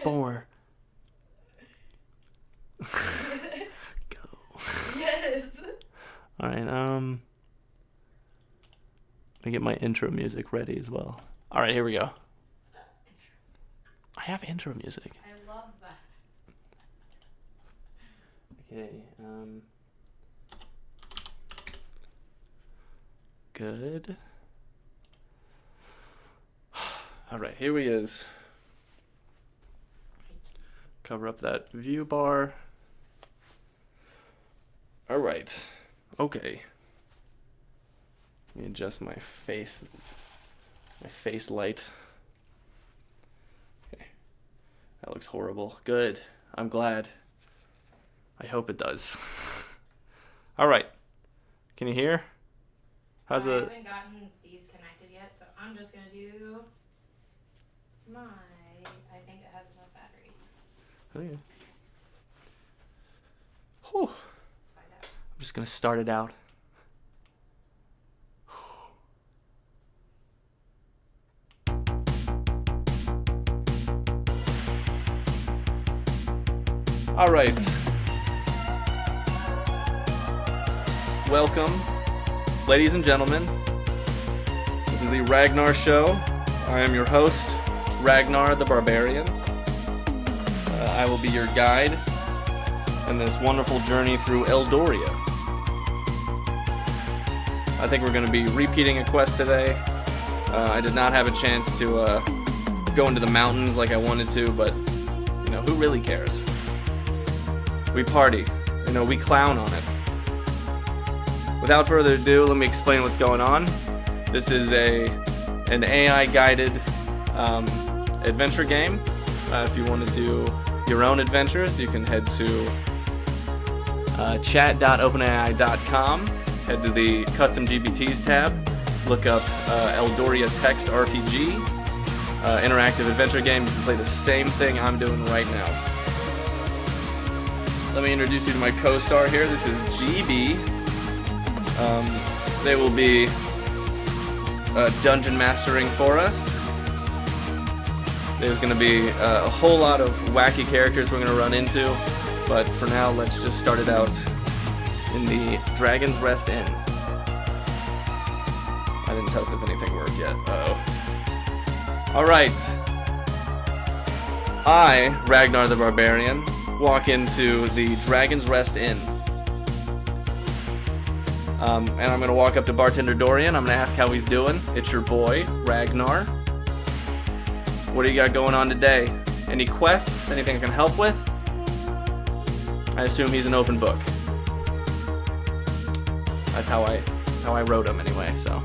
4. Go. Yes. All right. Let me get my intro music ready as well. All right, here we go. I have intro music. I love that. Okay. Good. All right, here he is. Cover up that view bar. All right. Okay. Let me adjust my face light. Okay. That looks horrible. Good. I'm glad. I hope it does. All right. Can you hear? I haven't gotten these connected yet, so I'm just going to do I think it has enough battery. Okay. Whew. Let's find out. I'm just going to start it out. All right. Welcome, ladies and gentlemen. This is the Ragnar Show. I am your host, Ragnar the Barbarian. I will be your guide in this wonderful journey through Eldoria. I think we're going to be repeating a quest today. I did not have a chance to go into the mountains like I wanted to, but you know, who really cares? We party, you know, we clown on it. Without further ado, let me explain what's going on. This is an AI-guided adventure game. If you want to do your own adventures, you can head to chat.openai.com, head to the Custom GPTs tab, look up Eldoria Text RPG, interactive adventure game. You can play the same thing I'm doing right now. Let me introduce you to my co-star here. This is GB. They will be dungeon mastering for us. There's going to be a whole lot of wacky characters we're going to run into, but for now, let's just start it out in the Dragon's Rest Inn. I didn't test if anything worked yet. Uh-oh. All right. I, Ragnar the Barbarian, walk into the Dragon's Rest Inn. And I'm going to walk up to bartender Dorian. I'm going to ask how he's doing. It's your boy, Ragnar. What do you got going on today? Any quests? Anything I can help with? I assume he's an open book. That's how I wrote him anyway, so.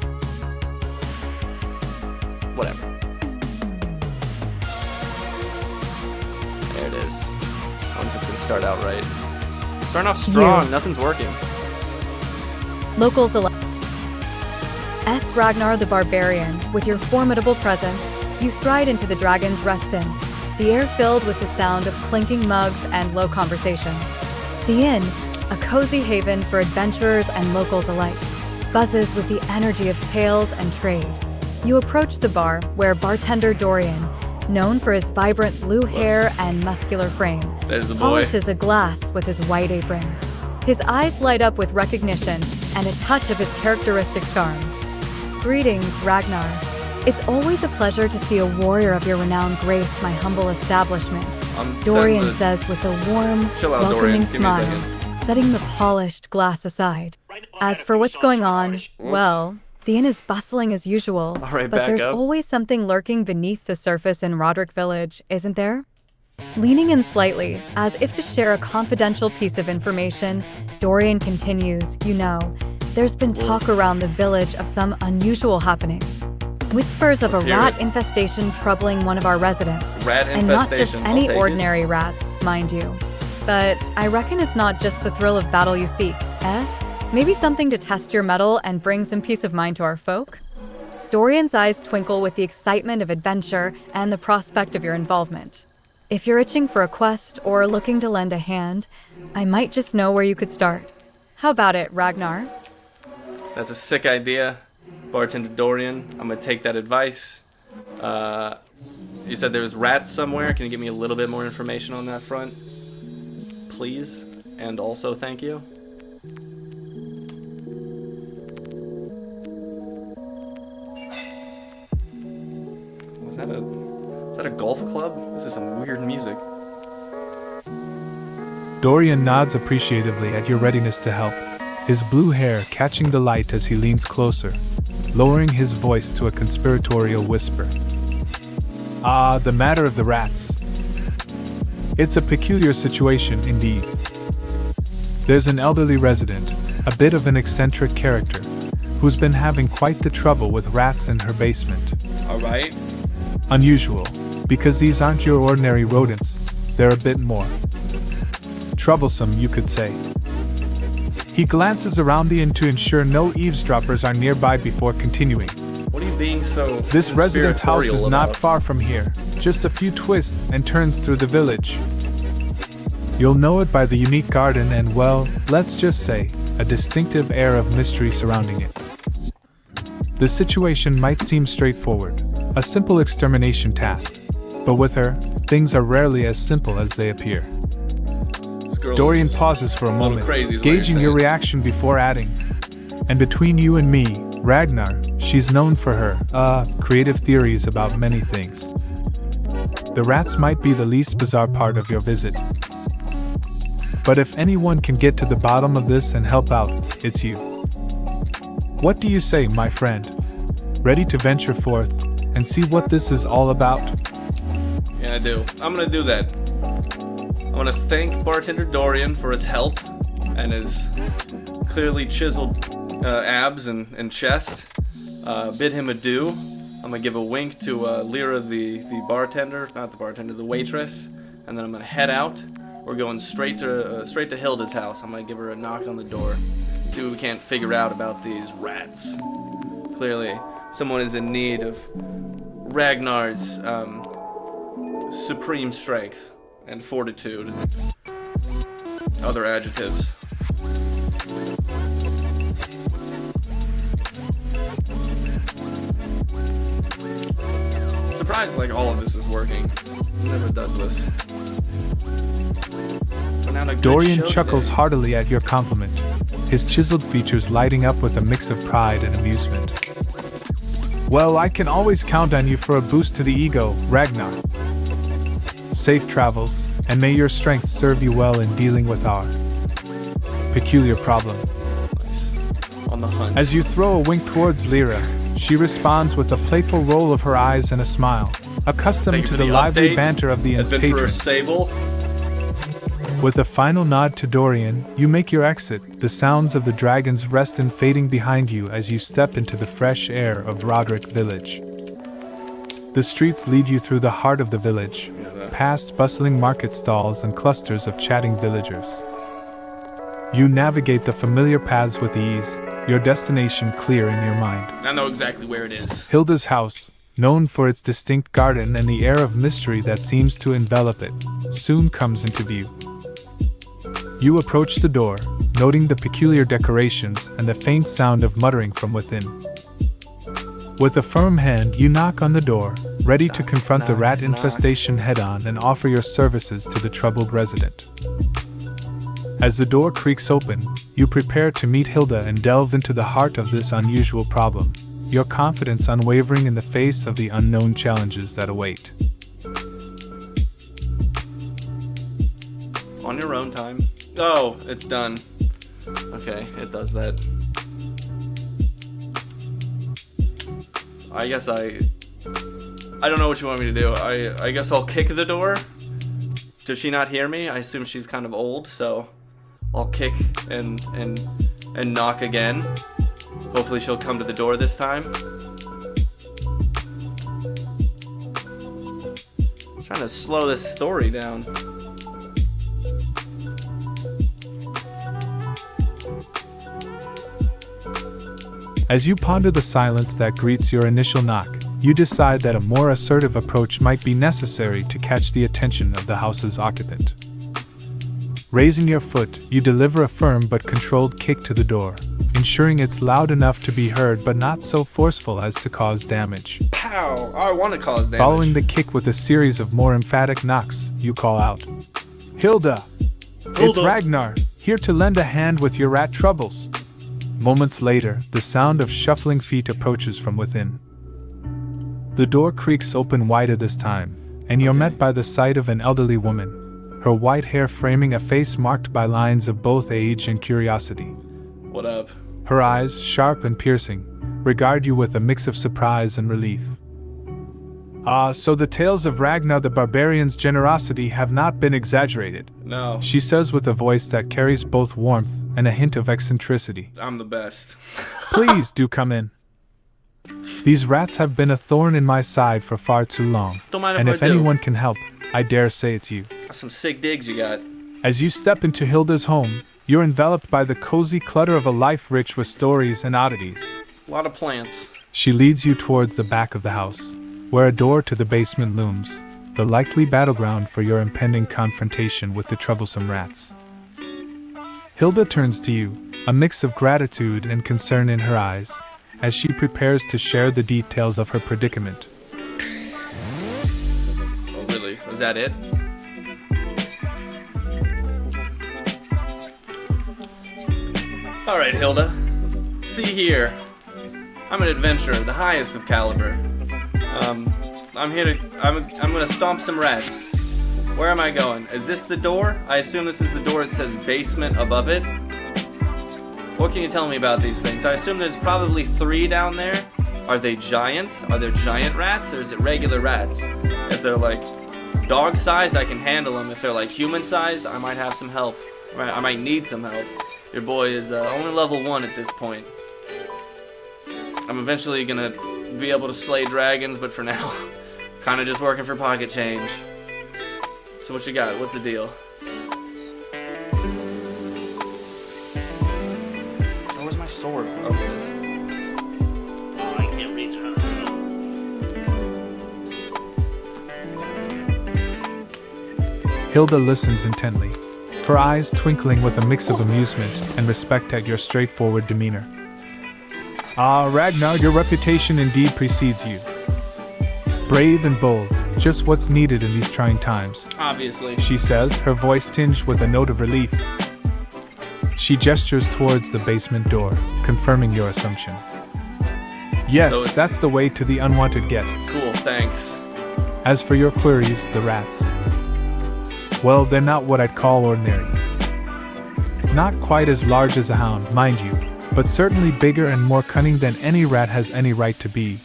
Whatever. There it is. I wonder if it's going to start out right. Starting off strong. Nothing's working. Locals alike. S. Ragnar the Barbarian, with your formidable presence, you stride into the Dragon's Rest Inn, the air filled with the sound of clinking mugs and low conversations. The inn, a cozy haven for adventurers and locals alike, buzzes with the energy of tales and trade. You approach the bar where bartender Dorian, known for his vibrant blue hair and muscular frame, polishes a glass with his white apron. His eyes light up with recognition and a touch of his characteristic charm. Greetings, Ragnar. It's always a pleasure to see a warrior of your renown grace my humble establishment, Dorian says with a warm, welcoming smile, setting the polished glass aside. As for what's going on, well, the inn is bustling as usual, but there's always something lurking beneath the surface in Roderick Village, isn't there? Leaning in slightly, as if to share a confidential piece of information, Dorian continues, you know, there's been talk around the village of some unusual happenings. Whispers of a rat infestation troubling one of our residents. And not just any ordinary rats, mind you. But I reckon it's not just the thrill of battle you seek, eh? Maybe something to test your mettle and bring some peace of mind to our folk? Dorian's eyes twinkle with the excitement of adventure and the prospect of your involvement. If you're itching for a quest or looking to lend a hand, I might just know where you could start. How about it, Ragnar? That's a sick idea, bartender Dorian. I'm gonna take that advice. You said there was rats somewhere. Can you give me a little bit more information on that front, please? And also, thank you. Was that a golf club? This is some weird music. Dorian nods appreciatively at your readiness to help, his blue hair catching the light as he leans closer, lowering his voice to a conspiratorial whisper. The matter of the rats. It's a peculiar situation indeed. There's an elderly resident, a bit of an eccentric character, who's been having quite the trouble with rats in her basement. Alright. Unusual, because these aren't your ordinary rodents, they're a bit more troublesome, you could say. He glances around the inn to ensure no eavesdroppers are nearby before continuing. What are you being so This resident's house is not about? far from here, just a few twists and turns through the village. You'll know it by the unique garden and, well, let's just say, a distinctive air of mystery surrounding it. The situation might seem straightforward, a simple extermination task, but with her, things are rarely as simple as they appear. Dorian pauses for a moment, gauging your reaction before adding, and between you and me, Ragnar, she's known for her, creative theories about many things. The rats might be the least bizarre part of your visit. But if anyone can get to the bottom of this and help out, it's you. What do you say, my friend? Ready to venture forth and see what this is all about? Yeah, I do. I'm gonna do that. I want to thank bartender Dorian for his help and his clearly chiseled abs and chest. Bid him adieu. I'm gonna give a wink to Lyra, the bartender, not the bartender, the waitress, and then I'm gonna head out. We're going straight to Hilda's house. I'm gonna give her a knock on the door, see what we can't figure out about these rats. Clearly, someone is in need of Ragnar's supreme strength and fortitude, other adjectives. Surprised like all of this is working. It never does this. Dorian chuckles heartily at your compliment, his chiseled features lighting up with a mix of pride and amusement. Well, I can always count on you for a boost to the ego, Ragnar. Safe travels, and may your strength serve you well in dealing with our peculiar problem. Nice. On the hunt. As you throw a wink towards Lyra, she responds with a playful roll of her eyes and a smile, accustomed to the lively banter of the inn's patrons. Sable. With a final nod to Dorian, you make your exit, the sounds of the Dragon's Rest fading behind you as you step into the fresh air of Roderick Village. The streets lead you through the heart of the village, past bustling market stalls and clusters of chatting villagers. You navigate the familiar paths with ease, your destination clear in your mind. I know exactly where it is. Hilda's house, known for its distinct garden and the air of mystery that seems to envelop it, soon comes into view. You approach the door, noting the peculiar decorations and the faint sound of muttering from within. With a firm hand, you knock on the door, ready to confront the rat infestation head-on and offer your services to the troubled resident. As the door creaks open, you prepare to meet Hilda and delve into the heart of this unusual problem, your confidence unwavering in the face of the unknown challenges that await. On your own time. Oh, it's done. Okay, it does that. I guess I don't know what you want me to do. I guess I'll kick the door. Does she not hear me? I assume she's kind of old, so I'll kick and knock again. Hopefully she'll come to the door this time. I'm trying to slow this story down. As you ponder the silence that greets your initial knock, you decide that a more assertive approach might be necessary to catch the attention of the house's occupant. Raising your foot, you deliver a firm but controlled kick to the door, ensuring it's loud enough to be heard but not so forceful as to cause damage. Pow! I want to cause damage. Following the kick with a series of more emphatic knocks, you call out, Hilda! It's Ragnar, here to lend a hand with your rat troubles. Moments later, the sound of shuffling feet approaches from within. The door creaks open wider this time, and you're met by the sight of an elderly woman, her white hair framing a face marked by lines of both age and curiosity. What up? Her eyes, sharp and piercing, regard you with a mix of surprise and relief. So the tales of Ragnar the Barbarian's generosity have not been exaggerated. No. She says with a voice that carries both warmth and a hint of eccentricity. I'm the best. Please do come in. These rats have been a thorn in my side for far too long. Don't mind And if if I do. anyone can help, I dare say it's you. That's some sick digs you got. As you step into Hilda's home, you're enveloped by the cozy clutter of a life rich with stories and oddities. A lot of plants. She leads you towards the back of the house, where a door to the basement looms, the likely battleground for your impending confrontation with the troublesome rats. Hilda turns to you, a mix of gratitude and concern in her eyes, as she prepares to share the details of her predicament. Oh, really? Was that it? Alright, Hilda. See here. I'm an adventurer, the highest of caliber. I'm gonna stomp some rats. Where am I going? Is this the door? I assume this is the door that says basement above it. What can you tell me about these things? I assume there's probably 3 down there. Are they giant? Are there giant rats, or is it regular rats? If they're like dog size, I can handle them. If they're like human size, I might have some help. I might need some help. Your boy is only level 1 at this point. I'm eventually gonna be able to slay dragons, but for now, kinda just working for pocket change. So what you got? What's the deal? Oh, where's my sword? Oh, here it is. Oh, I can't reach her. Hilda listens intently, her eyes twinkling with a mix of amusement and respect at your straightforward demeanor. Ragnar, your reputation indeed precedes you. Brave and bold, just what's needed in these trying times, Obviously. she says, her voice tinged with a note of relief. She gestures towards the basement door, confirming your assumption. Yes, So that's the way to the unwanted guests. Cool, thanks. As for your queries, the rats. Well, they're not what I'd call ordinary. Not quite as large as a hound, mind you, but certainly bigger and more cunning than any rat has any right to be.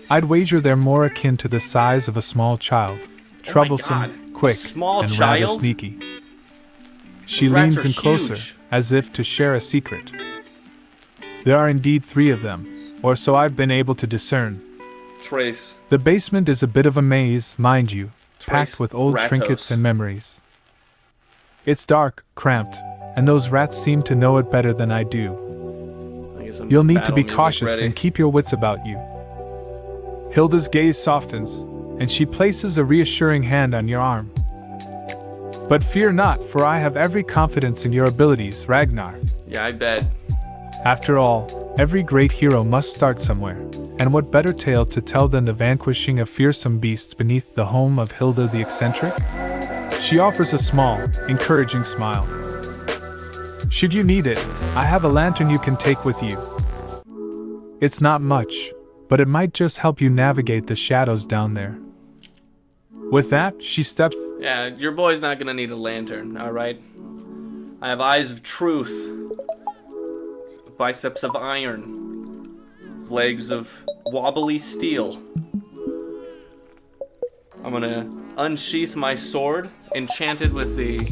I'd wager they're more akin to the size of a small child, troublesome, God. quick, Small and rather child? sneaky. She Those rats leans are in closer, huge. as if to share a secret. There are indeed 3 of them, or so I've been able to discern. Trace. The basement is a bit of a maze, mind you, packed Trace with old Ratos. trinkets and memories. It's dark, cramped, and those rats seem to know it better than I do. I get some You'll need to battle be music cautious ready. and keep your wits about you. Hilda's gaze softens, and she places a reassuring hand on your arm. But fear not, for I have every confidence in your abilities, Ragnar. Yeah, I bet. After all, every great hero must start somewhere, and what better tale to tell than the vanquishing of fearsome beasts beneath the home of Hilda the eccentric? She offers a small, encouraging smile. Should you need it, I have a lantern you can take with you. It's not much, but it might just help you navigate the shadows down there. With that, she steps. Yeah, your boy's not gonna need a lantern, alright? I have eyes of truth. Biceps of iron. Legs of wobbly steel. I'm gonna unsheath my sword, enchanted with the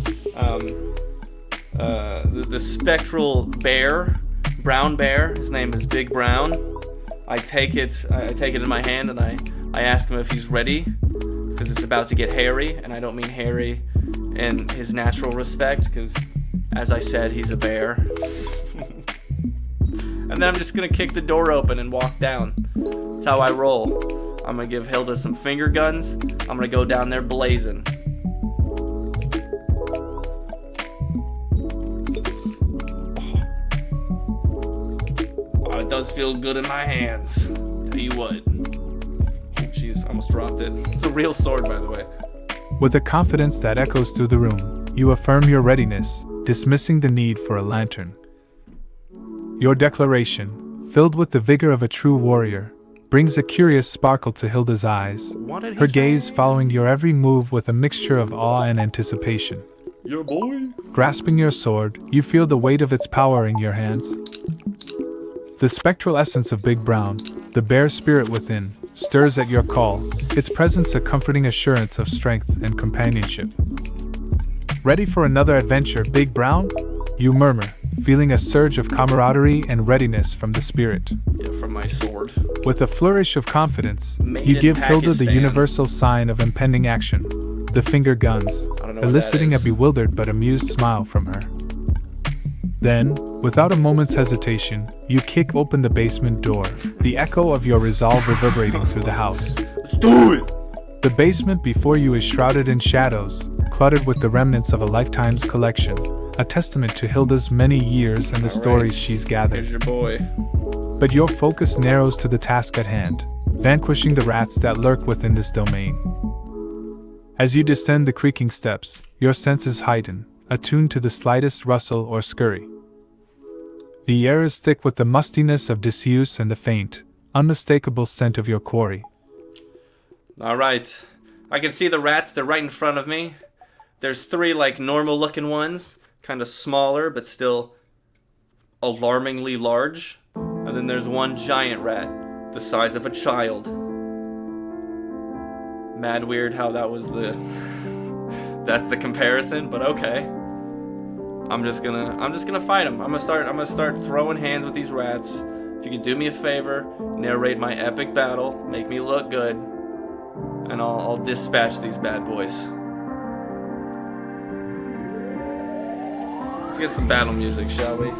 spectral bear, brown bear. His name is Big Brown. I take it in my hand and I ask him if he's ready, because it's about to get hairy, and I don't mean hairy in his natural respect, because as I said, he's a bear. And then I'm just gonna kick the door open and walk down. That's how I roll. I'm gonna give Hilda some finger guns. I'm gonna go down there blazing. it does feel good in my hands. Tell you what. Jeez, almost dropped it. It's a real sword, by the way. With a confidence that echoes through the room, you affirm your readiness, dismissing the need for a lantern. Your declaration, filled with the vigor of a true warrior, brings a curious sparkle to Hilda's eyes, her gaze following your every move with a mixture of awe and anticipation. Your boy? Grasping your sword, you feel the weight of its power in your hands. The spectral essence of Big Brown, the bear spirit within, stirs at your call, its presence a comforting assurance of strength and companionship. Ready for another adventure, Big Brown? You murmur, feeling a surge of camaraderie and readiness from the spirit. Yeah, from my sword. With a flourish of confidence, Made you in give Hilda the Pakistan. universal sign of impending action, the finger guns, I don't know what that eliciting a is. bewildered but amused smile from her. Then, without a moment's hesitation, you kick open the basement door, the echo of your resolve reverberating through the house. Let's do it! The basement before you is shrouded in shadows, cluttered with the remnants of a lifetime's collection, a testament to Hilda's many years and the stories she's gathered. Here's your boy. But your focus narrows to the task at hand, vanquishing the rats that lurk within this domain. As you descend the creaking steps, your senses heighten, attuned to the slightest rustle or scurry. The air is thick with the mustiness of disuse and the faint, unmistakable scent of your quarry. Alright. I can see the rats, they're right in front of me. There's 3 like normal looking ones, kind of smaller but still alarmingly large. And then there's 1 giant rat, the size of a child. Mad weird how that was that's the comparison, but okay. I'm just gonna fight them. I'm gonna start throwing hands with these rats. If you could do me a favor, narrate my epic battle, make me look good, and I'll dispatch these bad boys. Let's get some battle music, shall we?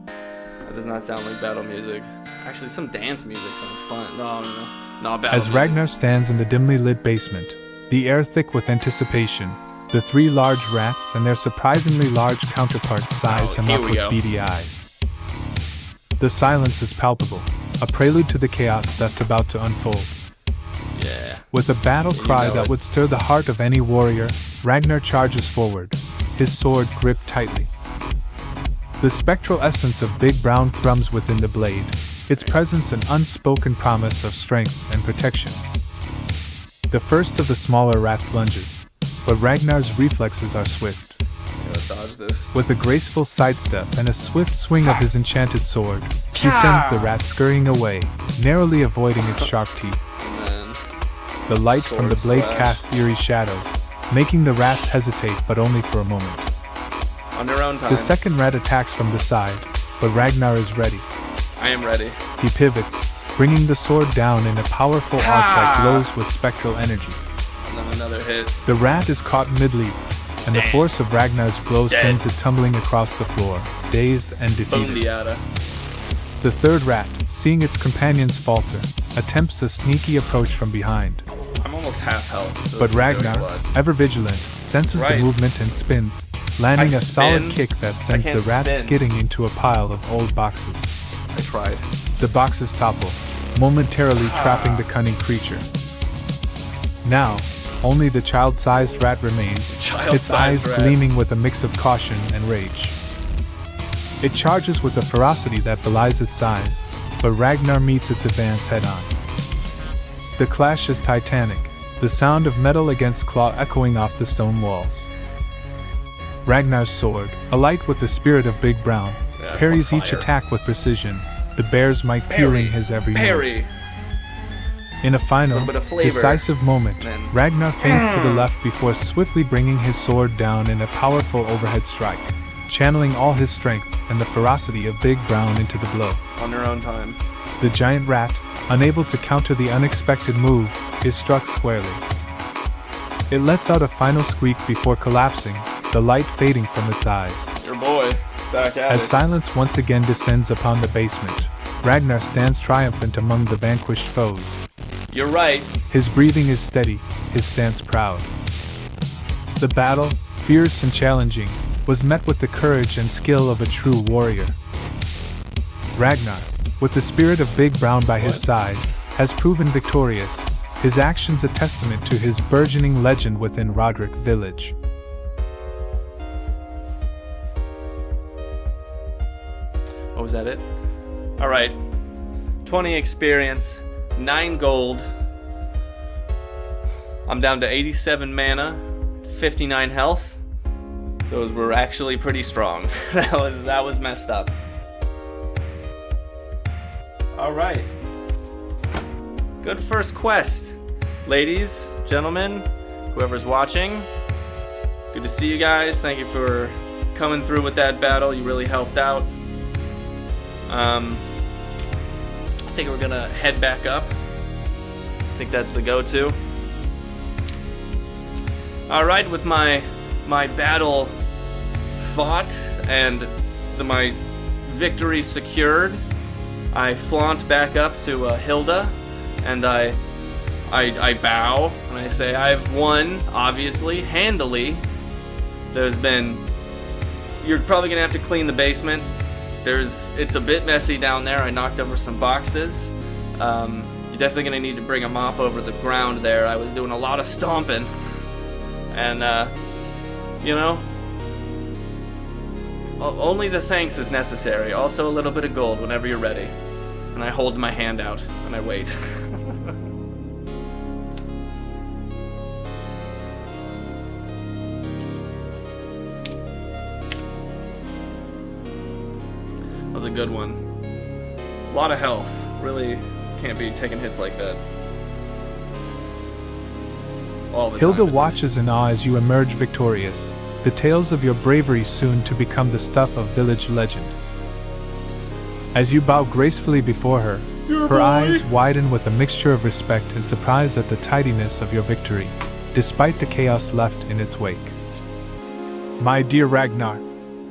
That does not sound like battle music. Actually, some dance music sounds fun. No, battle As music. Ragnar stands in the dimly lit basement, the air thick with anticipation, the 3 large rats and their surprisingly large counterparts size him here up we with go. beady eyes. The silence is palpable, a prelude to the chaos that's about to unfold. Yeah. With a battle You cry know that it. would stir the heart of any warrior, Ragnar charges forward, his sword gripped tightly. The spectral essence of Big Brown thrums within the blade, its presence an unspoken promise of strength and protection. The first of the smaller rats lunges, but Ragnar's reflexes are swift. Gotta dodge this. With a graceful sidestep and a swift swing of his enchanted sword, he sends the rat scurrying away, narrowly avoiding its sharp teeth. And then The light from the Sword blade slash. casts eerie shadows, making the rats hesitate but only for a moment. on your own time. The second rat attacks from the side, but Ragnar is ready. I am ready. He pivots, bringing the sword down in a powerful arc that glows with spectral energy. And then another hit. The rat is caught mid-leap, and the force of Ragnar's blow sends it tumbling across the floor, dazed and defeated. Boondiata. The third rat, seeing its companions falter, attempts a sneaky approach from behind. I'm almost half health. so But this is going Ragnar, blood. ever vigilant, senses Right. the movement and spins, landing I a solid spin? kick that sends can't the rat spin. skidding into a pile of old boxes. I tried. The boxes topple, momentarily trapping the cunning creature. Now, only the child-sized rat remains, its Child-sized eyes rat. gleaming with a mix of caution and rage. It charges with a ferocity that belies its size, but Ragnar meets its advance head-on. The clash is titanic, the sound of metal against claw echoing off the stone walls. Ragnar's sword, alight with the spirit of Big Brown, Yeah, it's parries on each fire. attack with precision, the bear's might peeling his every move. Parry. In a final, Little bit of flavor. decisive moment, Then- Ragnar feints to the left before swiftly bringing his sword down in a powerful overhead strike, channeling all his strength and the ferocity of Big Brown into the blow. On your own time. The giant rat, unable to counter the unexpected move, is struck squarely. It lets out a final squeak before collapsing, the light fading from its eyes. Your boy. Back at As it. silence once again descends upon the basement, Ragnar stands triumphant among the vanquished foes. You're right. His breathing is steady, his stance proud. The battle, fierce and challenging, was met with the courage and skill of a true warrior. Ragnar, with the spirit of Big Brown by his side, has proven victorious, his actions a testament to his burgeoning legend within Roderick Village. Oh, was that it? Alright. 20 experience, 9 gold. I'm down to 87 mana, 59 health. Those were actually pretty strong. that was messed up. Alright. Good first quest. Ladies, gentlemen, whoever's watching, good to see you guys. Thank you for coming through with that battle. You really helped out. I think we're gonna head back up. I think that's the go-to. Alright, with my battle fought and my victory secured, I flaunt back up to Hilda, and I bow, and I say, I've won, obviously, handily. You're probably gonna have to clean the basement. It's a bit messy down there. I knocked over some boxes. You're definitely gonna need to bring a mop over the ground there. I was doing a lot of stomping. And, only the thanks is necessary. Also a little bit of gold whenever you're ready. And I hold my hand out, and I wait. That was a good one. A lot of health. Really can't be taking hits like that. All the Hilda time. watches in awe as you emerge victorious, the tales of your bravery soon to become the stuff of village legend. As you bow gracefully before her, her eyes widen with a mixture of respect and surprise at the tidiness of your victory, despite the chaos left in its wake. My dear Ragnar,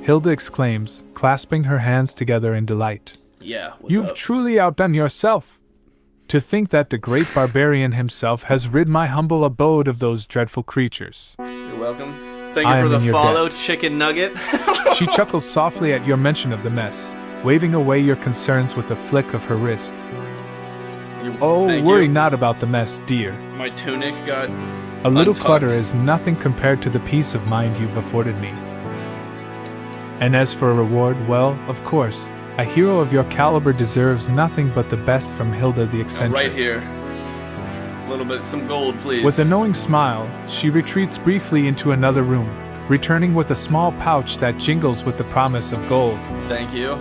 Hilda exclaims, clasping her hands together in delight. Yeah, You've truly outdone yourself. To think that the great barbarian himself has rid my humble abode of those dreadful creatures. You're welcome. Thank I you for am in the your follow, debt. chicken nugget. She chuckles softly at your mention of the mess, waving away your concerns with a flick of her wrist. Oh, Thank worry you. not about the mess, dear. My tunic got A little untucked. clutter is nothing compared to the peace of mind you've afforded me. And as for a reward, well, of course, a hero of your caliber deserves nothing but the best from Hilda the eccentric. Right here. A little bit, some gold, please. With a knowing smile, she retreats briefly into another room, returning with a small pouch that jingles with the promise of gold. Thank you.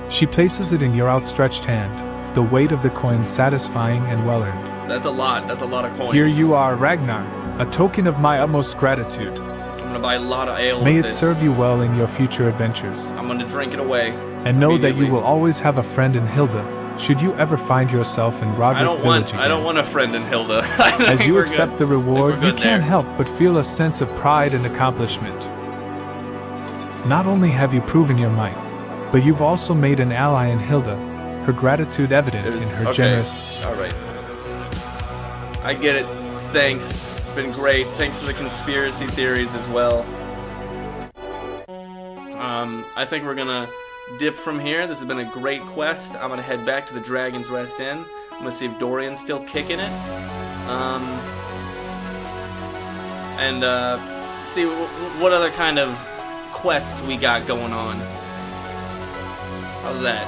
She places it in your outstretched hand, the weight of the coin satisfying and well-earned. That's a lot. That's a lot of coins. Here you are, Ragnar, a token of my utmost gratitude. I'm gonna buy a lot of ale May with it this. serve you well in your future adventures. I'm gonna drink it away. And know that you immediately. will always have a friend in Hilda, should you ever find yourself in Roderick Village again. I don't want a friend in Hilda. As you accept the reward, you can't there. help but feel a sense of pride and accomplishment. Not only have you proven your might, but you've also made an ally in Hilda, her gratitude evident in her generous... Alright. I get it. Thanks. It's been great. Thanks for the conspiracy theories as well. I think we're gonna dip from here. This has been a great quest. I'm gonna head back to the Dragon's Rest Inn. I'm gonna see if Dorian's still kicking it. And see what other kind of quests we got going on. How's that?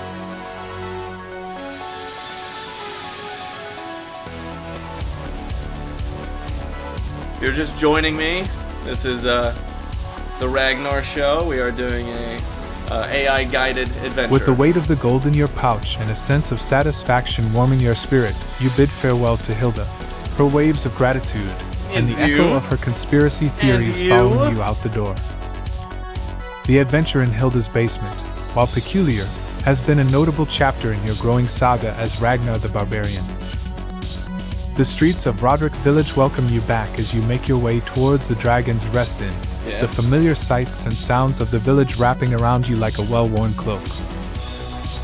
If you're just joining me, this is the Ragnar show. We are doing a AI-guided adventure. With the weight of the gold in your pouch and a sense of satisfaction warming your spirit, you bid farewell to Hilda, her waves of gratitude, and the echo of her conspiracy theories following you out the door. The adventure in Hilda's basement, while peculiar, has been a notable chapter in your growing saga as Ragnar the Barbarian. The streets of Roderick Village welcome you back as you make your way towards the Dragon's Rest Inn, the familiar sights and sounds of the village wrapping around you like a well-worn cloak.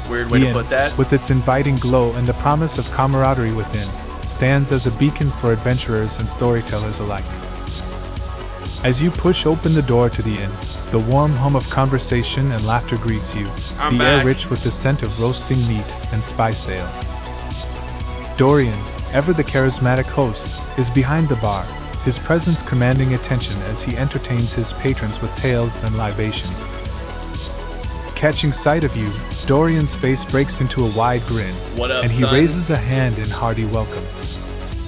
Weird way to put that. With its inviting glow and the promise of camaraderie within, stands as a beacon for adventurers and storytellers alike. As you push open the door to the inn, the warm hum of conversation and laughter greets you, I'm the air back. rich with the scent of roasting meat and spiced ale. Dorian, ever the charismatic host, is behind the bar, his presence commanding attention as he entertains his patrons with tales and libations. Catching sight of you, Dorian's face breaks into a wide grin, What up, and he son? raises a hand in hearty welcome.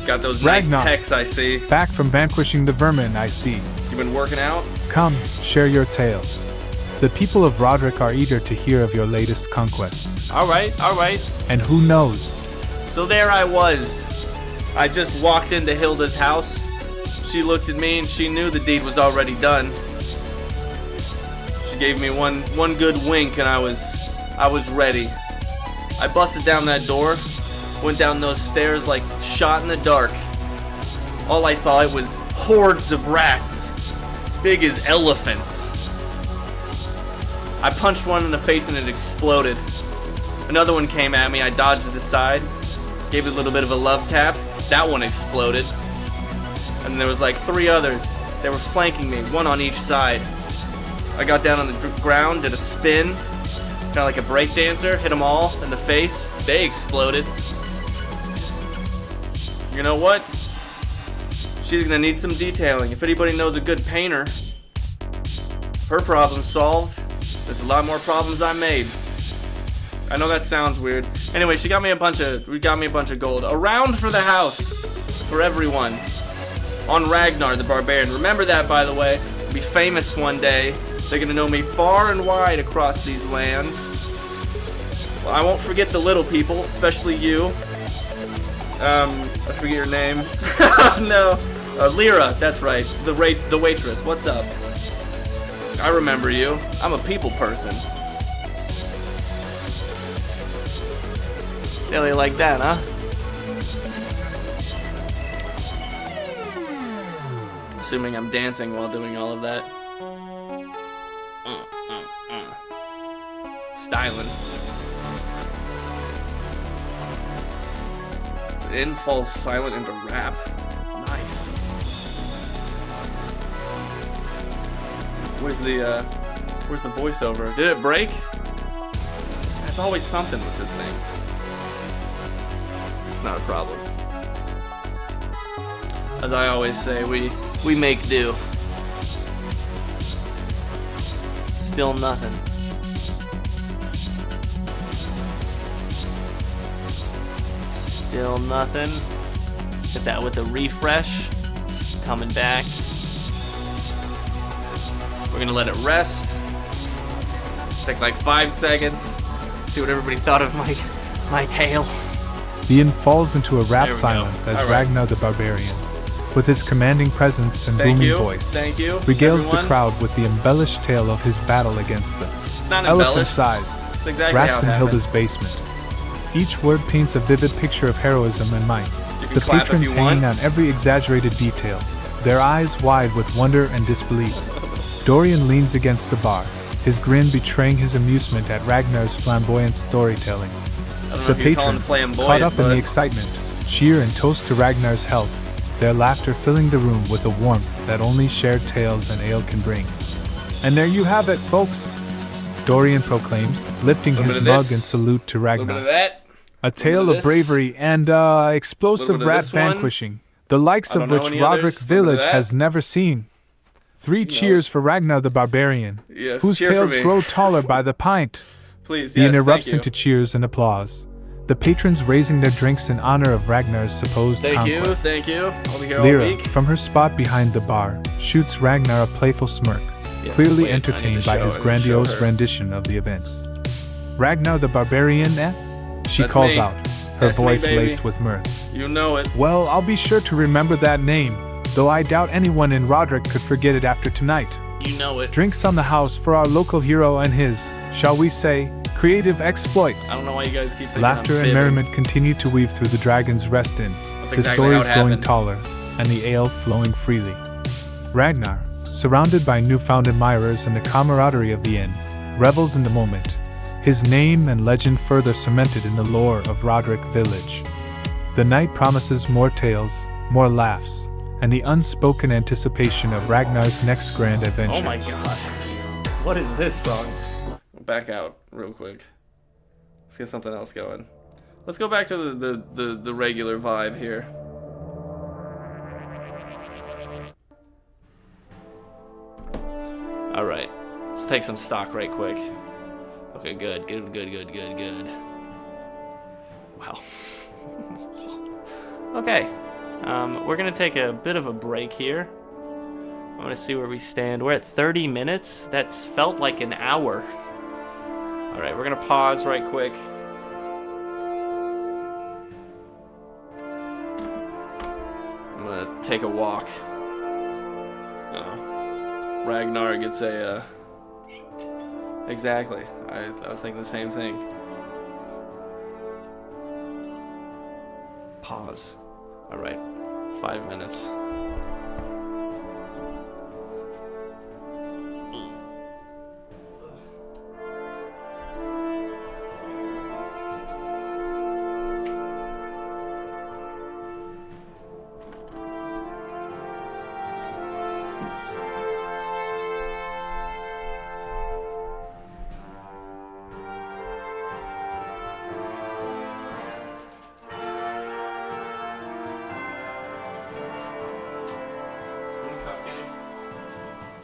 Got those Ragnar. nice pecs, I see. Back from vanquishing the vermin, I see. You been working out? Come, share your tale. The people of Roderick are eager to hear of your latest conquest. All right. And who knows? So there I was. I just walked into Hilda's house. She looked at me and she knew the deed was already done. She gave me one good wink and I was ready. I busted down that door, went down those stairs like shot in the dark. All I saw it was hordes of rats, big as elephants. I punched one in the face and it exploded. Another one came at me, I dodged to the side, gave it a little bit of a love tap, that one exploded. And there was like 3 others, they were flanking me, one on each side. I got down on the ground, did a spin, kind of like a break dancer, hit them all in the face, they exploded. You know what? She's gonna need some detailing. If anybody knows a good painter, her problem's solved. There's a lot more problems I made. I know that sounds weird. Anyway, we got me a bunch of gold. A round for the house, for everyone. On Ragnar the Barbarian. Remember that, by the way. I'll be famous one day. They're gonna know me far and wide across these lands. Well, I won't forget the little people, especially you. I forget your name. No. Lyra, that's right. The waitress. What's up? I remember you. I'm a people person. Silly like that, huh? Assuming I'm dancing while doing all of that. Styling. The inn falls silent into rap. Nice. Where's the voiceover? Did it break? There's always something with this thing. It's not a problem. As I always say, we make do. Still nothing. Still nothing. Hit that with a refresh. Coming back. We're gonna let it rest. Take like 5 seconds. See what everybody thought of my tale. The inn falls into a There rapt we go. silence as All right. Ragnar the Barbarian, with his commanding presence and Thank booming you. voice, Thank you. regales everyone. the crowd with the embellished tale of his battle against them. It's not embellished. Elephant-sized It's exactly how rats it in happened. Hilda's basement. Each word paints a vivid picture of heroism and might. You can The clap if patrons you hanging want. on every exaggerated detail, their eyes wide with wonder and disbelief. Dorian leans against the bar, his grin betraying his amusement at Ragnar's flamboyant storytelling. I don't know The if you call him patrons, flamboyant, caught up in but the excitement, cheer and toast to Ragnar's health, their laughter filling the room with a warmth that only shared tales and ale can bring. And there you have it, folks, Dorian proclaims, lifting Little his bit of mug this, in salute to a little bit of Ragnar. that. A tale bit of of this, bravery and explosive little bit of rat this one. vanquishing, the likes I of don't know which any Roderick others, little bit of Village that. has never seen. 3 know cheers for Ragnar the Barbarian, Yes, whose cheer for tales me. grow taller by the pint. Please, The yes, inn thank erupts you. into cheers and applause, the patrons raising their drinks in honor of Ragnar's supposed Thank you, conquest. thank you. I'll be here all Lyra, week. from her spot behind the bar, shoots Ragnar a playful smirk, Yes, clearly wait, I need to entertained by show- his I need to show grandiose her. rendition of the events. Ragnar the Barbarian, eh? She That's calls me. out, her That's me, voice baby. laced with mirth. You know it. Well, I'll be sure to remember that name, though I doubt anyone in Roderick could forget it after tonight. You know it. Drinks on the house for our local hero and his, shall we say, creative exploits. I don't know why you guys keep thinking Laughter I'm and fibbing. merriment continue to weave through the Dragon's Rest Inn, That's the exactly stories how it growing happened. taller, and the ale flowing freely. Ragnar, surrounded by newfound admirers and the camaraderie of the inn, revels in the moment, his name and legend further cemented in the lore of Roderick Village. The night promises more tales, more laughs, and the unspoken anticipation of Ragnar's next grand adventure. Oh my god. What is this song? Back out real quick. Let's get something else going. Let's go back to the regular vibe here. Alright. Let's take some stock right quick. Okay, good. Wow. Okay. We're gonna take a bit of a break here. I want to see where we stand. We're at 30 minutes. That's felt like an hour. Alright, we're gonna pause right quick. I'm gonna take a walk. Ragnar gets a, Exactly. I was thinking the same thing. Pause. Alright. 5 minutes.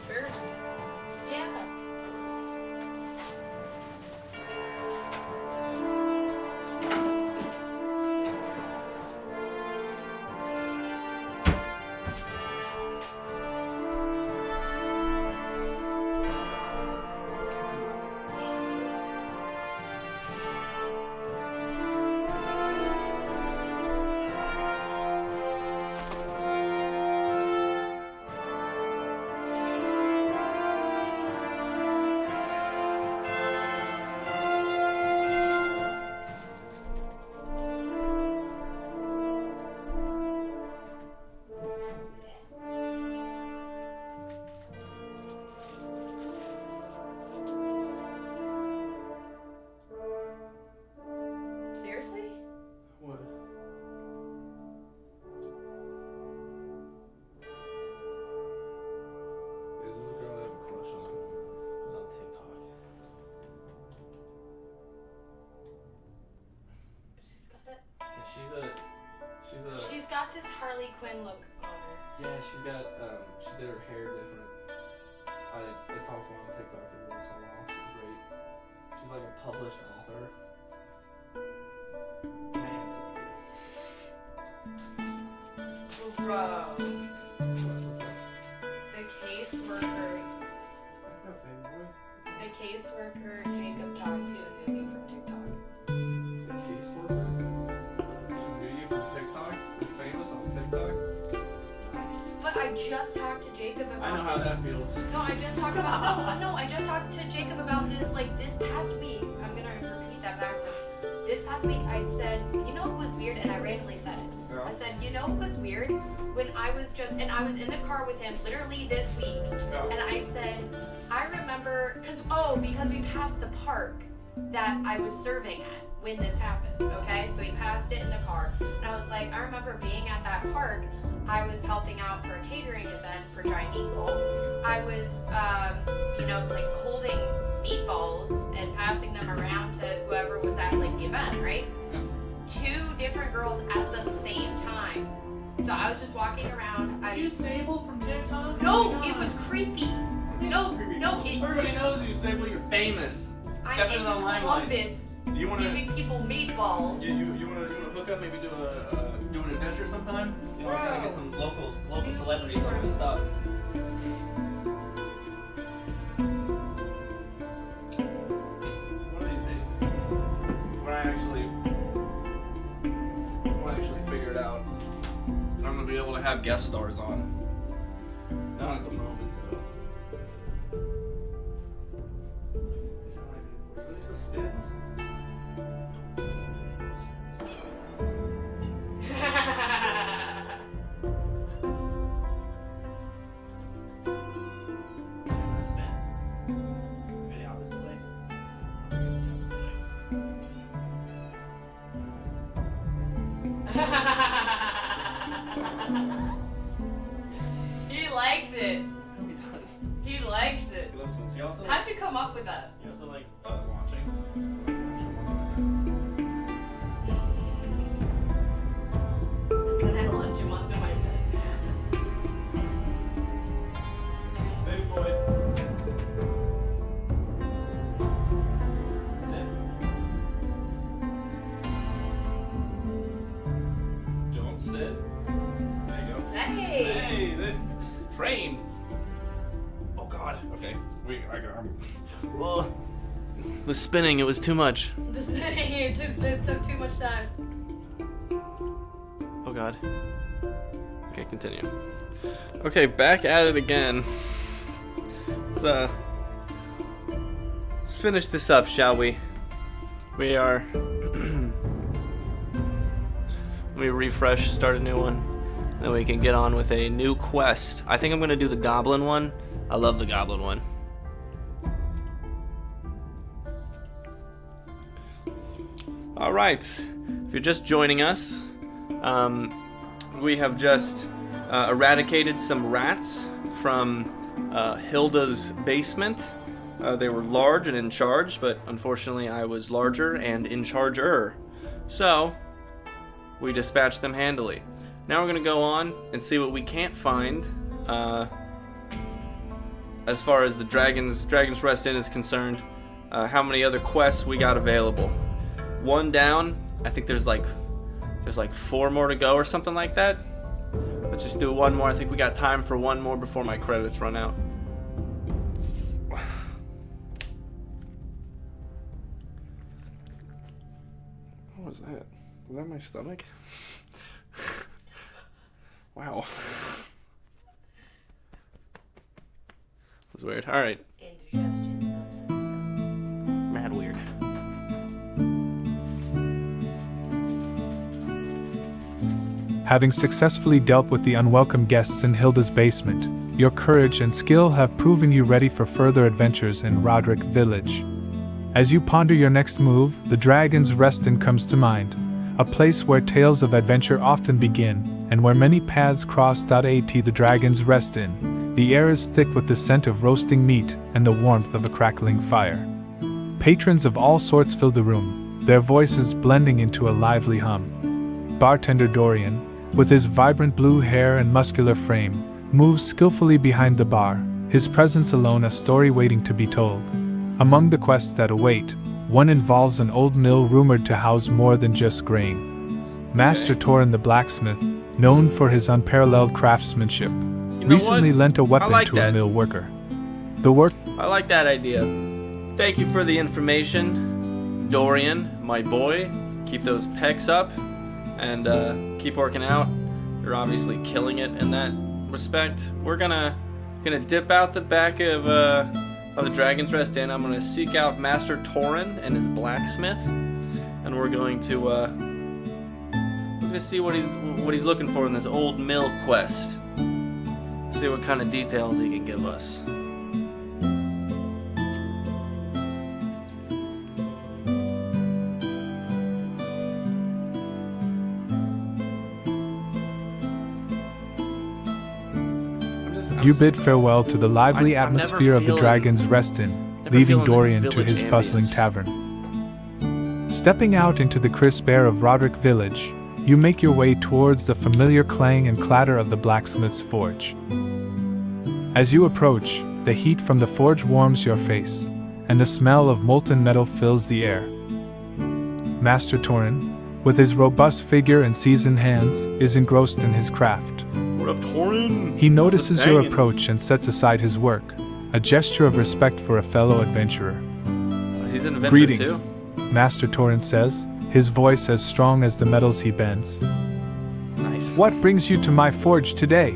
Sure. Yeah. Seriously? What? Is this a girl I have a crush on? Who's on TikTok? She's got this Harley Quinn look on her. Yeah, she's got, she did her hair different. I talked to her on TikTok every once in a while. She's great. She's like a published author. Man, Bro. what's that? The caseworker. No thing, boy. The caseworker Jacob talked to knew me from TikTok. The caseworker? Knew you from TikTok? You're famous on TikTok? Nice. But I just talked to Jacob about I know how this. that feels. No, I just talked to Jacob about this like this past week. I'm gonna repeat that back to him. This past week I said, you know what was weird, and I randomly said it. Yeah. I said, you know what was weird? When I was in the car with him literally this week, Yeah. and I said, I remember, because we passed the park that I was serving at when this happened, okay? So we passed it in the car, and I was like, I remember being at that park. I was helping out for a catering event for Giant Eagle. I was, like holding meatballs and passing them around to whoever was at like the event, right? Yeah. 2 different girls at the same time. So I was just walking around. You Sable from TikTok? No, it was creepy. No, Everybody knows you, Sable. You're famous. I'm Stepping in in the limelight. Columbus You wanna giving people meatballs. you wanna hook up? Maybe do an adventure sometime. You know, I gotta get some local celebrities on this stuff. One of these days, when I actually figure it out, I'm gonna be able to have guest stars on. Not at the moment, though. Is that like really spins? Hey, this trained. Oh God. Okay. The spinning, it was too much. It took too much time. Oh God. Okay, continue. Okay, back at it again. Let's finish this up, shall we? We are. Let me refresh, start a new one. Then we can get on with a new quest. I think I'm gonna do the goblin one. I love the goblin one. Alright, if you're just joining us, we have just eradicated some rats from Hilda's basement. They were large and in charge, but unfortunately I was larger and in charger. So, we dispatched them handily. Now we're going to go on and see what we can't find as far as the Dragon's Rest Inn is concerned. How many other quests we got available. One down. I think there's like 4 more to go or something like that. Let's just do one more. I think we got time for one more before my credits run out. What was that? Was that my stomach? Wow. That was weird. Alright. Indigestion. Mad weird. Having successfully dealt with the unwelcome guests in Hilda's basement, your courage and skill have proven you ready for further adventures in Roderick Village. As you ponder your next move, the Dragon's Rest Inn comes to mind, a place where tales of adventure often begin, and where many paths cross. At the Dragon's Rest Inn, the air is thick with the scent of roasting meat and the warmth of a crackling fire. Patrons of all sorts fill the room, their voices blending into a lively hum. Bartender Dorian, with his vibrant blue hair and muscular frame, moves skillfully behind the bar, his presence alone a story waiting to be told. Among the quests that await, one involves an old mill rumored to house more than just grain. Master Torin the blacksmith, known for his unparalleled craftsmanship, recently lent a weapon to a mill worker. I like that idea. Thank you for the information, Dorian, my boy. Keep those pecs up and keep working out. You're obviously killing it in that respect. We're gonna dip out the back of the Dragon's Rest Inn. I'm gonna seek out Master Torin and his blacksmith, and we're going to see what he's looking for in this old mill quest. See what kind of details he can give us. You bid farewell to the lively atmosphere of the Dragon's Rest Inn, leaving Dorian to his bustling tavern. Stepping out into the crisp air of Roderick Village, you make your way towards the familiar clang and clatter of the blacksmith's forge. As you approach, the heat from the forge warms your face, and the smell of molten metal fills the air. Master Torin, with his robust figure and seasoned hands, is engrossed in his craft. What up, Torin? He notices your approach and sets aside his work, a gesture of respect for a fellow adventurer. He's an adventurer Greetings, too. Master Torin says, his voice as strong as the metals he bends. Nice. What brings you to my forge today?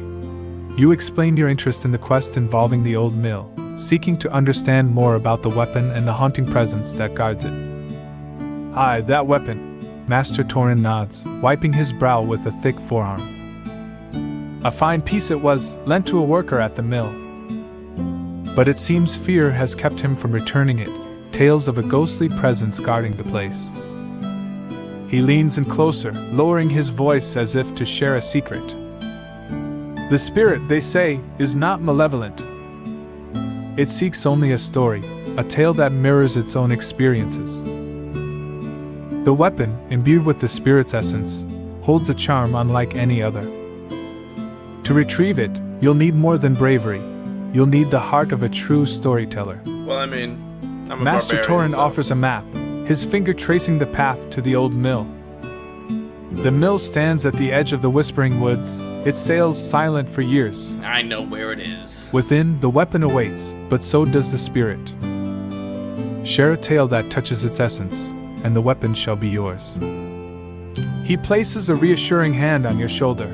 You explained your interest in the quest involving the old mill, seeking to understand more about the weapon and the haunting presence that guards it. Aye, that weapon. Master Torin nods, wiping his brow with a thick forearm. A fine piece it was, lent to a worker at the mill. But it seems fear has kept him from returning it, tales of a ghostly presence guarding the place. He leans in closer, lowering his voice as if to share a secret. The spirit, they say, is not malevolent. It seeks only a story, a tale that mirrors its own experiences. The weapon, imbued with the spirit's essence, holds a charm unlike any other. To retrieve it, you'll need more than bravery. You'll need the heart of a true storyteller. Well, I mean, I'm a Master barbarian, Torin so. offers a map, his finger tracing the path to the old mill. The mill stands at the edge of the Whispering Woods. It sails silent for years. I know where it is. Within, the weapon awaits, but so does the spirit. Share a tale that touches its essence, and the weapon shall be yours. He places a reassuring hand on your shoulder.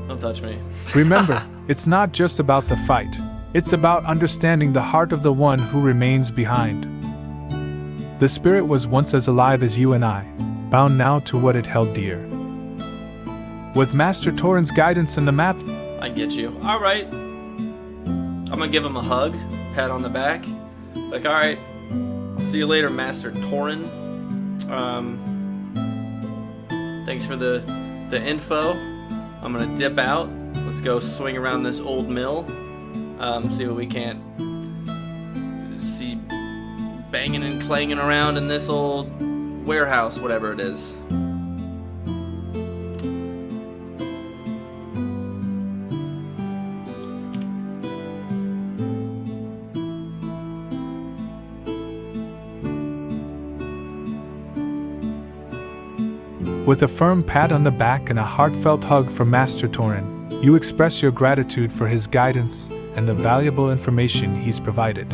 Don't touch me. Remember, it's not just about the fight. It's about understanding the heart of the one who remains behind. The spirit was once as alive as you and I, bound now to what it held dear. With Master Torin's guidance and the map, I get you. Alright. I'm gonna give him a hug, pat on the back. Like, alright, see you later, Master Torin. Thanks for the info. I'm gonna dip out. Let's go swing around this old mill. See what we can't see banging and clanging around in this old warehouse, whatever it is. With a firm pat on the back and a heartfelt hug from Master Torin, you express your gratitude for his guidance and the valuable information he's provided.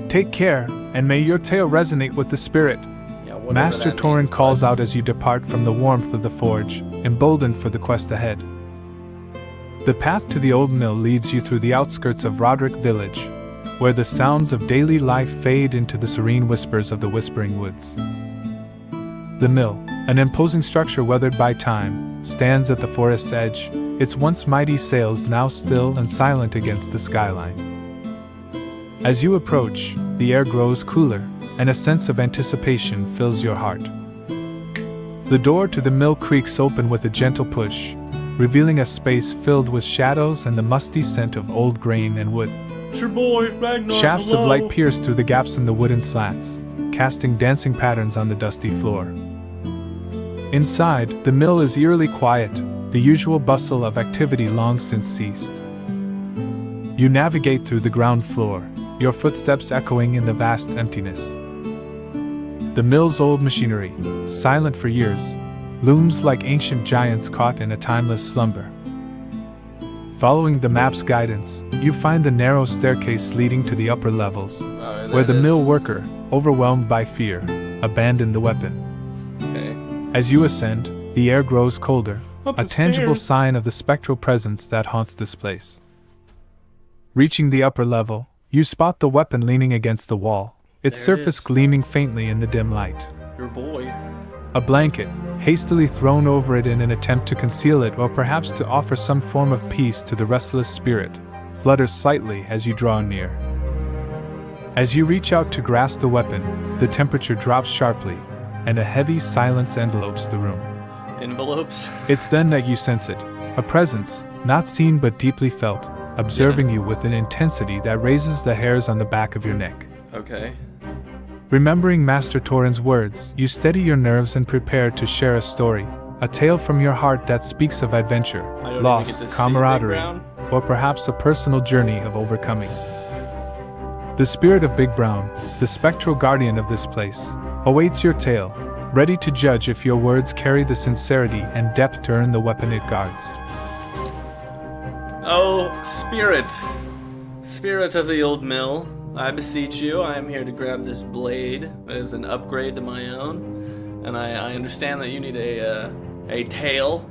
Take care, and may your tale resonate with the spirit. Yeah, whatever Master that Torin means, calls bud. out as you depart from the warmth of the forge, emboldened for the quest ahead. The path to the old mill leads you through the outskirts of Roderick Village, where the sounds of daily life fade into the serene whispers of the Whispering Woods. The mill, an imposing structure weathered by time, stands at the forest's edge, its once mighty sails now still and silent against the skyline. As you approach, the air grows cooler, and a sense of anticipation fills your heart. The door to the mill creaks open with a gentle push, revealing a space filled with shadows and the musty scent of old grain and wood. It's your boy, Ragnar. Shafts Hello. of light pierce through the gaps in the wooden slats, casting dancing patterns on the dusty floor. Inside, the mill is eerily quiet, the usual bustle of activity long since ceased. You navigate through the ground floor, your footsteps echoing in the vast emptiness. The mill's old machinery, silent for years, looms like ancient giants caught in a timeless slumber. Following the map's guidance, you find the narrow staircase leading to the upper levels, Alright, where there the it mill is. worker, overwhelmed by fear, abandoned the weapon. Okay. As you ascend, the air grows colder, Up a the tangible stairs. sign of the spectral presence that haunts this place. Reaching the upper level, you spot the weapon leaning against the wall, its There it surface is. gleaming faintly in the dim light. Your boy. A blanket, hastily thrown over it in an attempt to conceal it or perhaps to offer some form of peace to the restless spirit, flutters slightly as you draw near. As you reach out to grasp the weapon, the temperature drops sharply, and a heavy silence envelopes the room. Envelopes. It's then that you sense it, a presence, not seen but deeply felt, observing you with an intensity that raises the hairs on the back of your neck. Okay. Remembering Master Torin's words, you steady your nerves and prepare to share a story, a tale from your heart that speaks of adventure, I don't even loss, get to see Big camaraderie, Brown. or perhaps a personal journey of overcoming. The spirit of Big Brown, the spectral guardian of this place, awaits your tale, ready to judge if your words carry the sincerity and depth to earn the weapon it guards. Oh, spirit. Spirit of the old mill, I beseech you, I am here to grab this blade as an upgrade to my own. And I understand that you need a tail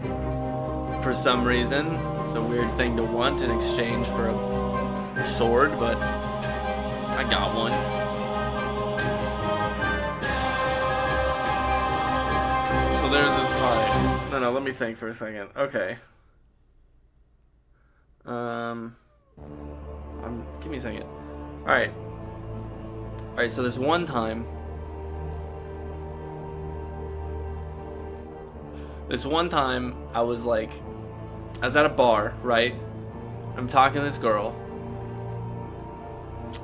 for some reason. It's a weird thing to want in exchange for a sword, but I got one. So there's this part. No, let me think for a second. Okay. Give me a second. Alright, so there's one time. I was at a bar, right? I'm talking to this girl.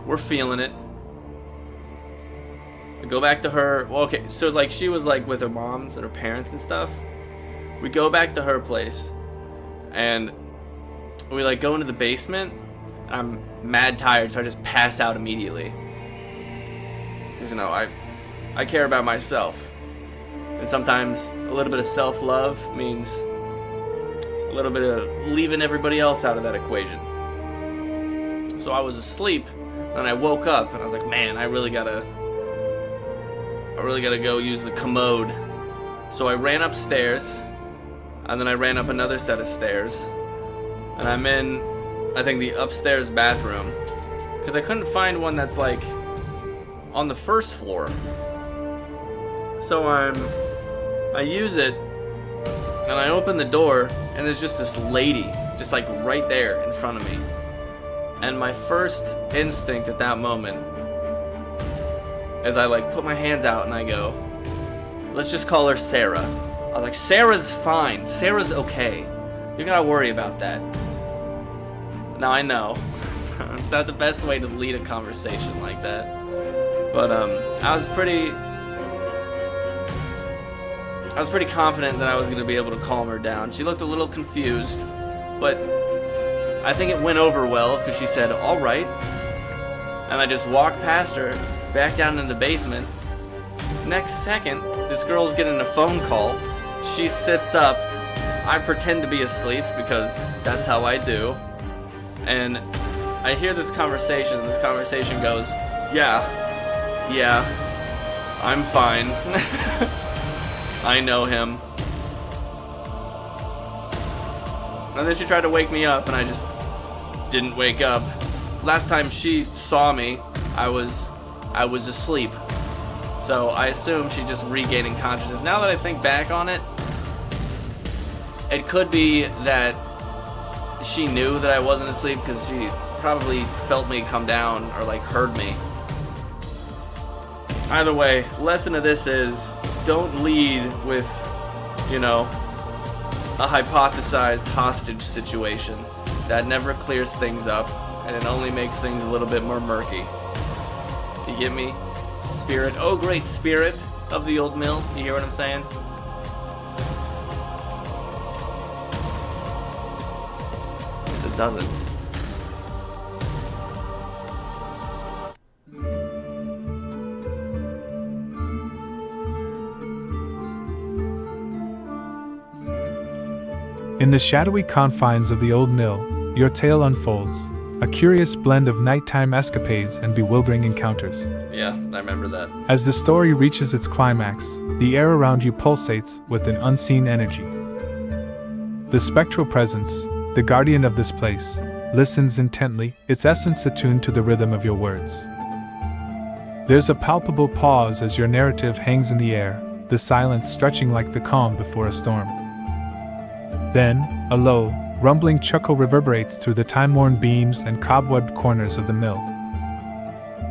We're feeling it. I go back to her. Well, okay, so she was with her moms and her parents and stuff. We go back to her place, and we go into the basement. I'm mad tired, so I just pass out immediately. Because I care about myself, and sometimes a little bit of self-love means a little bit of leaving everybody else out of that equation. So I was asleep, and I woke up, and I was like, man, I really gotta go use the commode. So I ran upstairs, and then I ran up another set of stairs, and I'm in, I think, the upstairs bathroom, because I couldn't find one that's like on the first floor. So I use it, and I open the door, and there's just this lady, just like right there in front of me. And my first instinct at that moment is I like put my hands out and I go, let's just call her Sarah. I was like, Sarah's fine. Sarah's okay. You gotta worry about that. Now I know it's not the best way to lead a conversation like that, but I was pretty confident that I was going to be able to calm her down. She looked a little confused, but I think it went over well because she said, all right. And I just walked past her, back down in the basement. Next second, this girl's getting a phone call. She sits up. I pretend to be asleep because that's how I do. And I hear this conversation, and this conversation goes, yeah, I'm fine. I know him. And then she tried to wake me up, and I just didn't wake up. Last time she saw me, I was asleep. So I assume she's just regaining consciousness. Now that I think back on it, it could be that she knew that I wasn't asleep because she probably felt me come down or like heard me. Either way, lesson of this is don't lead with, a hypothesized hostage situation. That never clears things up, and it only makes things a little bit more murky. You get me? Spirit, oh great spirit of the old mill. You hear what I'm saying? Yes, it doesn't. In the shadowy confines of the old mill, your tale unfolds, a curious blend of nighttime escapades and bewildering encounters. Yeah, I remember that. As the story reaches its climax, the air around you pulsates with an unseen energy. The spectral presence, the guardian of this place, listens intently, its essence attuned to the rhythm of your words. There's a palpable pause as your narrative hangs in the air, the silence stretching like the calm before a storm. Then, a low, rumbling chuckle reverberates through the time-worn beams and cobwebbed corners of the mill.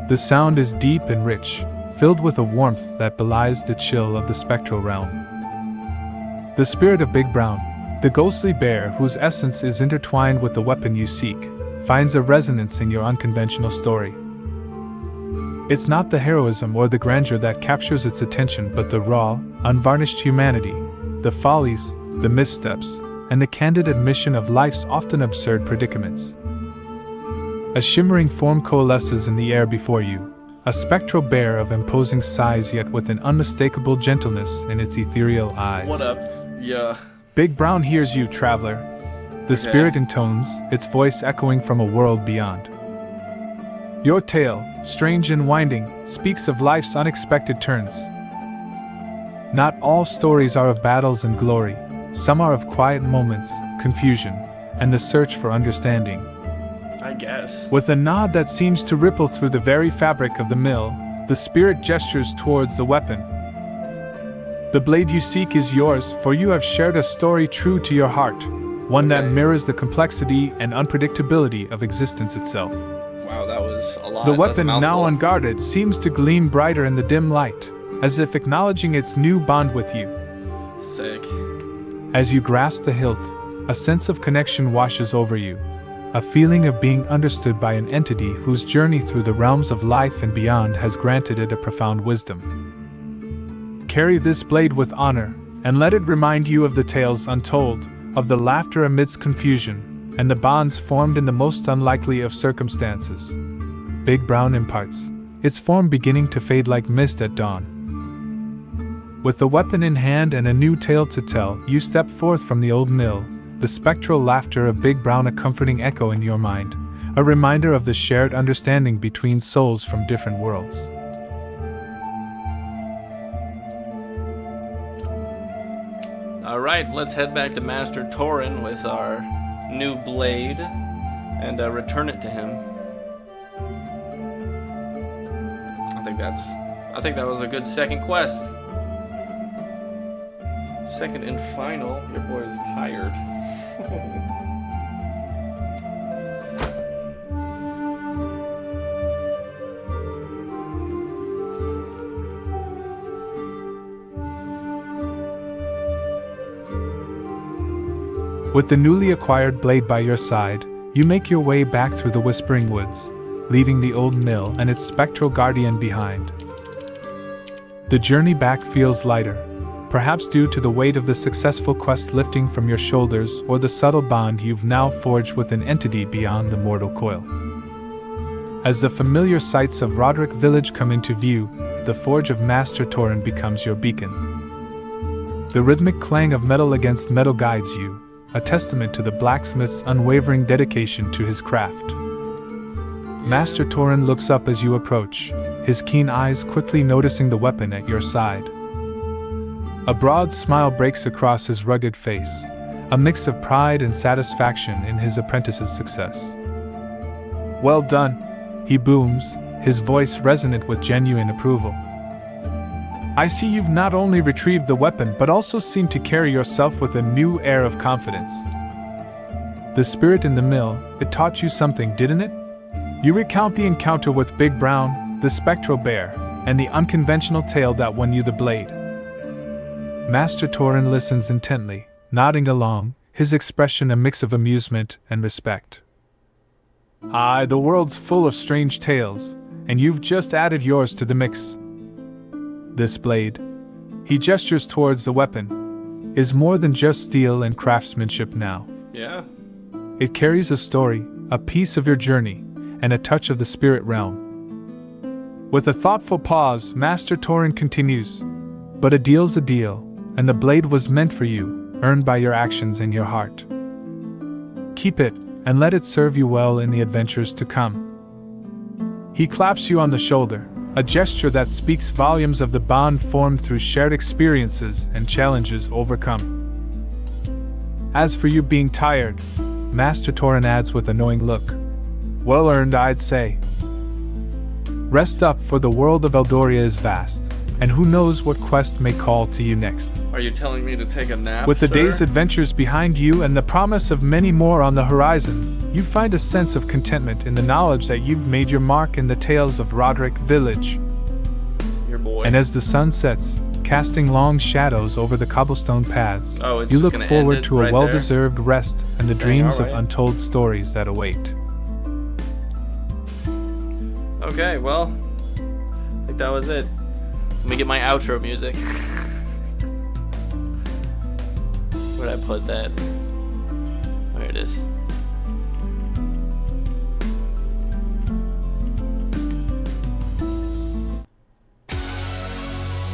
The sound is deep and rich, filled with a warmth that belies the chill of the spectral realm. The spirit of Big Brown, the ghostly bear whose essence is intertwined with the weapon you seek, finds a resonance in your unconventional story. It's not the heroism or the grandeur that captures its attention, but the raw, unvarnished humanity, the follies, the missteps, and the candid admission of life's often absurd predicaments. A shimmering form coalesces in the air before you, a spectral bear of imposing size yet with an unmistakable gentleness in its ethereal eyes. What up? Yeah. Big Brown hears you, traveler. The spirit intones, its voice echoing from a world beyond. Your tale, strange and winding, speaks of life's unexpected turns. Not all stories are of battles and glory. Some are of quiet moments, confusion, and the search for understanding. I guess. With a nod that seems to ripple through the very fabric of the mill, the spirit gestures towards the weapon. The blade you seek is yours, for you have shared a story true to your heart, one that mirrors the complexity and unpredictability of existence itself. Wow, that was a lot. The weapon, now unguarded, seems to gleam brighter in the dim light, as if acknowledging its new bond with you. Sick. As you grasp the hilt, a sense of connection washes over you, a feeling of being understood by an entity whose journey through the realms of life and beyond has granted it a profound wisdom. Carry this blade with honor, and let it remind you of the tales untold, of the laughter amidst confusion, and the bonds formed in the most unlikely of circumstances. Big Brown imparts, its form beginning to fade like mist at dawn. With the weapon in hand and a new tale to tell, you step forth from the old mill, the spectral laughter of Big Brown a comforting echo in your mind, a reminder of the shared understanding between souls from different worlds. Alright, let's head back to Master Torin with our new blade and return it to him. I think that was a good second quest. Second and final. Your boy is tired. With the newly acquired blade by your side, you make your way back through the Whispering Woods, leaving the old mill and its spectral guardian behind. The journey back feels lighter, perhaps due to the weight of the successful quest lifting from your shoulders or the subtle bond you've now forged with an entity beyond the mortal coil. As the familiar sights of Roderick Village come into view, the forge of Master Torin becomes your beacon. The rhythmic clang of metal against metal guides you, a testament to the blacksmith's unwavering dedication to his craft. Master Torin looks up as you approach, his keen eyes quickly noticing the weapon at your side. A broad smile breaks across his rugged face, a mix of pride and satisfaction in his apprentice's success. "Well done," he booms, his voice resonant with genuine approval. "I see you've not only retrieved the weapon but also seem to carry yourself with a new air of confidence. The spirit in the mill, it taught you something, didn't it? You recount the encounter with Big Brown, the spectral bear, and the unconventional tale that won you the blade." Master Torin listens intently, nodding along, his expression a mix of amusement and respect. "Aye, the world's full of strange tales, and you've just added yours to the mix. This blade," he gestures towards the weapon, "is more than just steel and craftsmanship now. Yeah. It carries a story, a piece of your journey, and a touch of the spirit realm." With a thoughtful pause, Master Torin continues, "But a deal's a deal, and the blade was meant for you, earned by your actions and your heart. Keep it, and let it serve you well in the adventures to come." He claps you on the shoulder, a gesture that speaks volumes of the bond formed through shared experiences and challenges overcome. "As for you being tired," Master Torin adds with a knowing look, "well earned, I'd say. Rest up, for the world of Eldoria is vast, and who knows what quest may call to you next." Are you telling me to take a nap, With the sir? day's adventures behind you and the promise of many more on the horizon, you find a sense of contentment in the knowledge that you've made your mark in the tales of Roderick Village. Your boy. And as the sun sets, casting long shadows over the cobblestone paths, It's you just look gonna forward end it to a right well-deserved rest and the dreams alright. of untold stories that await. Okay, well, I think that was it. Let me get my outro music. Where'd I put that? There it is.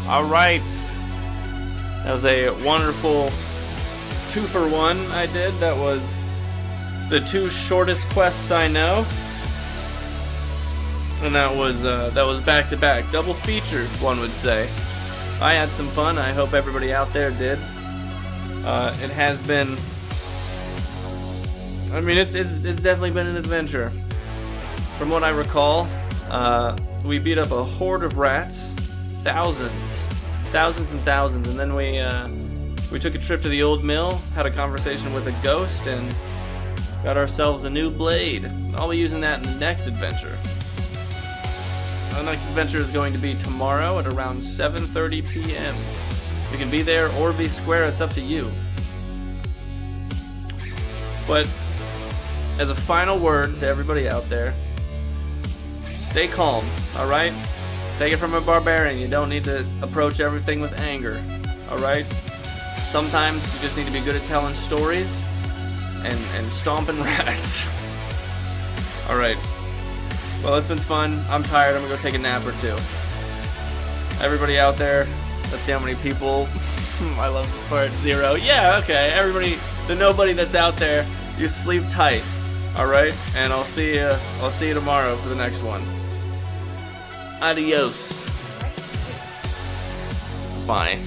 Alright. That was a wonderful 2-for-1 I did. That was the 2 shortest quests I know. And that was back to back, double feature, one would say. I had some fun. I hope everybody out there did. It has been. I mean, it's definitely been an adventure. From what I recall, we beat up a horde of rats, thousands and thousands, and then we took a trip to the old mill, had a conversation with a ghost, and got ourselves a new blade. I'll be using that in the next adventure. Our next adventure is going to be tomorrow at around 7:30 p.m. You can be there or be square, it's up to you. But as a final word to everybody out there, stay calm, alright? Take it from a barbarian, you don't need to approach everything with anger, alright? Sometimes you just need to be good at telling stories and stomping rats. Alright. Well, it's been fun. I'm tired. I'm gonna go take a nap or two. Everybody out there, Let's see how many people. I love this part. 0. Yeah, okay. Everybody, the nobody that's out there, you sleep tight. All right, and I'll see you. I'll see you tomorrow for the next one. Adios. Bye.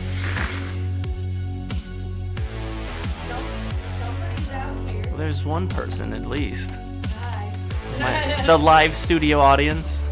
Somebody's out here. Well, there's one person at least. Hi. The live studio audience.